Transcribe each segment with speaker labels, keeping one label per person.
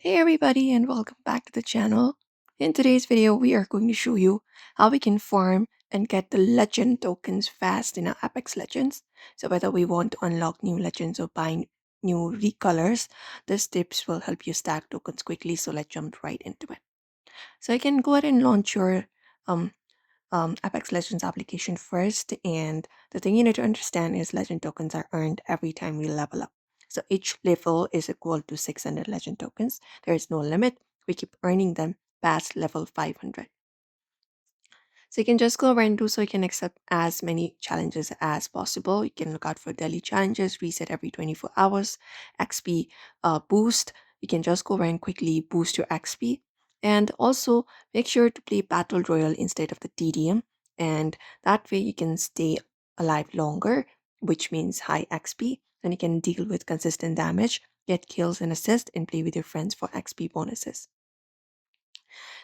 Speaker 1: Hey everybody and welcome back to the channel. In today's video, we are going to show you how we can farm and get the legend tokens fast in our Apex Legends. So whether we want to unlock new legends or buy new recolors, these tips will help you stack tokens quickly. So let's jump right into it. So you can go ahead and launch your um, Apex Legends application first. And the thing you need to understand is legend tokens are earned every time we level up. So each level is equal to 600 legend tokens. There is no limit. We keep earning them past level 500. So you can just go over and do so. You can accept as many challenges as possible. You can look out for daily challenges, reset every 24 hours, XP boost. You can just go over and quickly boost your XP. And also make sure to play Battle Royale instead of the TDM. And that way you can stay alive longer, which means high XP. And you can deal with consistent damage, get kills and assists, and play with your friends for XP bonuses.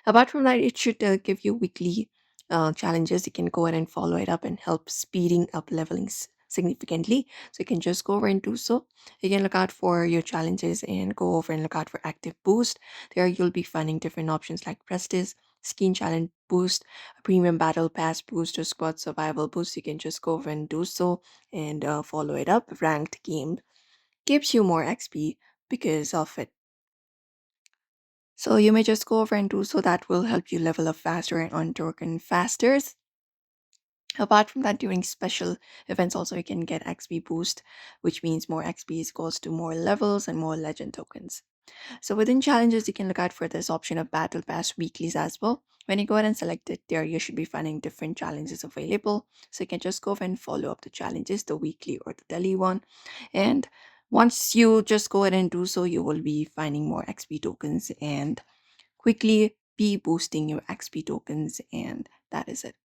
Speaker 1: Apart from that, it should give you weekly challenges. You can go ahead and follow it up and help speeding up leveling significantly. So you can just go over and do so. You can look out for your challenges and go over and look out for active boost. There you'll be finding different options like Prestige, Skin Challenge Boost, a Premium Battle Pass Boost, or Squad Survival Boost. You can just go over and do so and follow it up. Ranked game gives you more XP because of it. So you may just go over and do so. That will help you level up faster and on token faster. Apart from that, during special events, also you can get XP boost, which means more XP equals to more levels and more legend tokens. So within challenges, you can look out for this option of Battle Pass weeklies as well. When you go ahead and select it there, you should be finding different challenges available. So you can just go over and follow up the challenges, the weekly or the daily one. And once you just go ahead and do so, you will be finding more XP tokens and quickly be boosting your XP tokens. And that is it.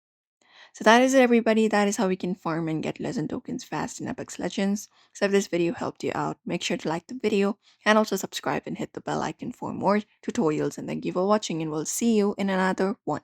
Speaker 1: So that is it, everybody. That is how we can farm and get legend tokens fast in Apex Legends. So if this video helped you out, make sure to like the video and also subscribe and hit the bell icon for more tutorials. And thank you for watching, and we'll see you in another one.